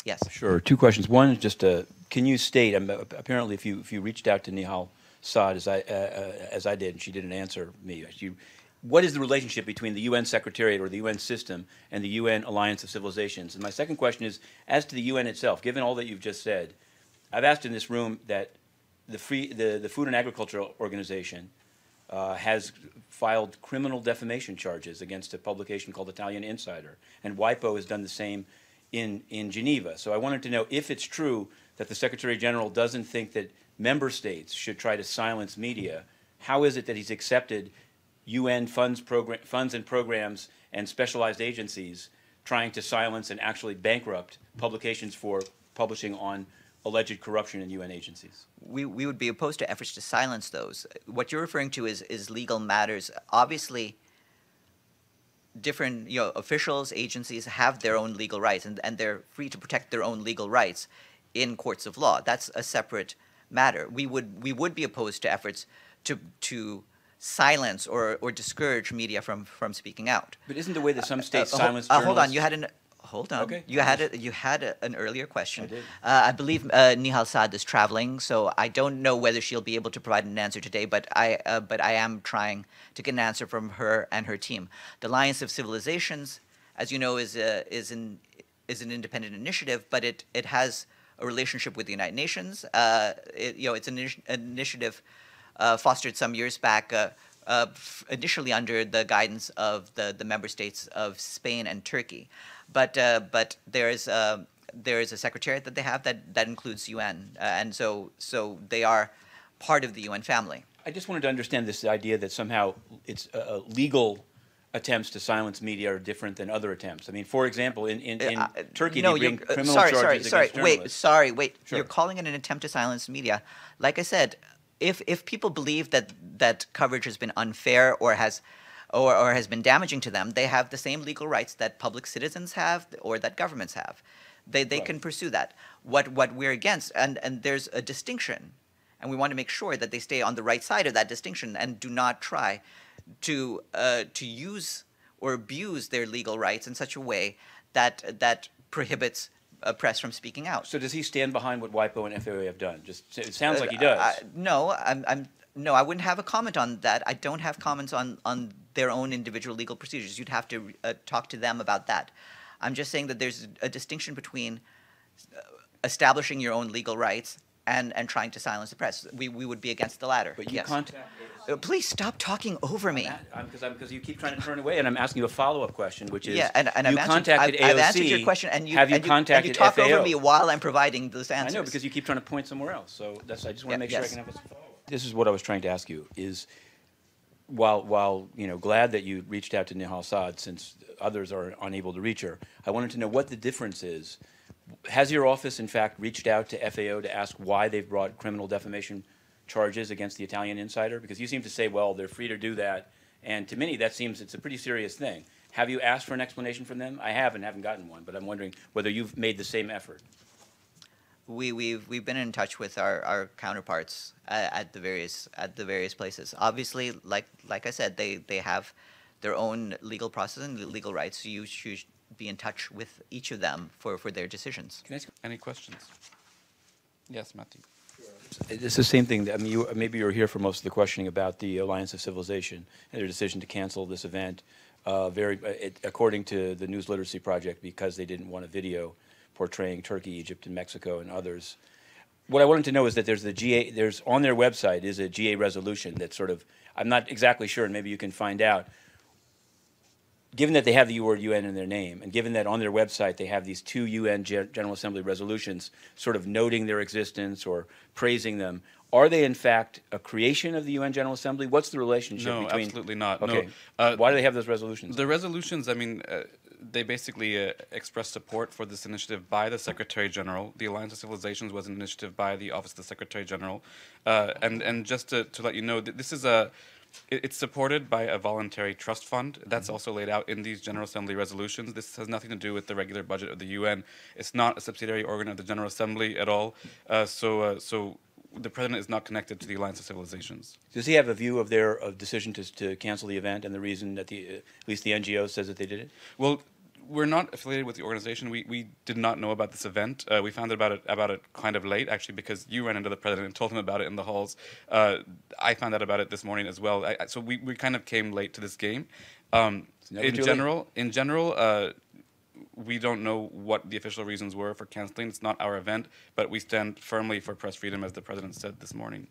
Yes. Sure. Two questions. One is just can you state, apparently if you reached out to Nihal Saad as I did, and she didn't answer me, what is the relationship between the UN Secretariat or the UN system and the UN Alliance of Civilizations? And my second question is, as to the UN itself, given all that you've just said, I've asked in this room that the Food and Agriculture Organization has filed criminal defamation charges against a publication called Italian Insider, and WIPO has done the same in Geneva. So I wanted to know if it's true that the Secretary General doesn't think that member states should try to silence media. How is it that he's accepted UN funds and programs and specialized agencies trying to silence and actually bankrupt publications for publishing on alleged corruption in UN agencies? We would be opposed to efforts to silence those. What you're referring to is legal matters. Obviously, different officials, agencies have their own legal rights, and they're free to protect their own legal rights in courts of law. That's a separate matter. We would be opposed to efforts to silence or discourage media from speaking out. But isn't the way that some states silence journalists? Hold on, you had an Okay. You had an earlier question. I did. I believe Nihal Saad is traveling, so I don't know whether she'll be able to provide an answer today. But I am trying to get an answer from her and her team. The Alliance of Civilizations, as you know, is an independent initiative, but it has a relationship with the United Nations. It's an initiative fostered some years back, initially under the guidance of the member states of Spain and Turkey. But there is a secretariat that they have that includes UN, and so they are part of the UN family. I just wanted to understand this idea that somehow it's legal attempts to silence media are different than other attempts. I mean, for example, in Turkey, they bring criminal charges against journalists. Wait. Sure. You're calling it an attempt to silence media. Like I said, if people believe that coverage has been unfair or has been damaging to them, they have the same legal rights that public citizens have or that governments have. They Right. can pursue that. What we're against, and there's a distinction, and we want to make sure that they stay on the right side of that distinction and do not try to use or abuse their legal rights in such a way that prohibits press from speaking out. So does he stand behind what WIPO and FAO have done? It sounds like he does. No, I wouldn't have a comment on that. I don't have comments on their own individual legal procedures. You'd have to talk to them about that. I'm just saying that there's a distinction between establishing your own legal rights and trying to silence the press. We would be against the latter. But you yes. contact... Please stop talking over me. Because you keep trying to turn away, and I'm asking you a follow-up question, which is, and you contacted AOC. I've answered your question, and you contacted talk FAO? over me while I'm providing those answers. I know, because you keep trying to point somewhere else. So I just want to make sure I yes. can have a follow-up. This is what I was trying to ask you, is while glad that you reached out to Nihal Saad, since others are unable to reach her, I wanted to know what the difference is. Has your office, in fact, reached out to FAO to ask why they've brought criminal defamation charges against the Italian Insider? Because you seem to say, well, they're free to do that, and to many that seems it's a pretty serious thing. Have you asked for an explanation from them? I haven't gotten one, but I'm wondering whether you've made the same effort. We've been in touch with our counterparts at the various places. Obviously, like I said, they have their own legal process and legal rights. So you should be in touch with each of them for their decisions. Can I ask any questions? Yes, Matthew. It's the same thing. I mean, maybe you were here for most of the questioning about the Alliance of Civilization and their decision to cancel this event, according to the News Literacy Project, because they didn't want a video portraying Turkey, Egypt, and Mexico and others. What I wanted to know is that there's on their website is a GA resolution that sort of, I'm not exactly sure, and maybe you can find out. Given that they have the word UN in their name, and given that on their website they have these two UN General Assembly resolutions sort of noting their existence or praising them, are they in fact a creation of the UN General Assembly? What's the relationship between... No, absolutely not. Okay. No. Why do they have those resolutions? The resolutions, I mean, they basically express support for this initiative by the Secretary General. The Alliance of Civilizations was an initiative by the Office of the Secretary General. And just to let you know, this is it's supported by a voluntary trust fund. That's also laid out in these General Assembly resolutions. This has nothing to do with the regular budget of the UN. It's not a subsidiary organ of the General Assembly at all. So the President is not connected to the Alliance of Civilizations. Does he have a view of their decision to cancel the event and the reason that at least the NGO says that they did it? Well, we're not affiliated with the organization. We did not know about this event. We found out about it kind of late, actually, because you ran into the president and told him about it in the halls. I found out about it this morning as well. So we kind of came late to this game. In general, we don't know what the official reasons were for canceling. It's not our event, but we stand firmly for press freedom, as the president said this morning.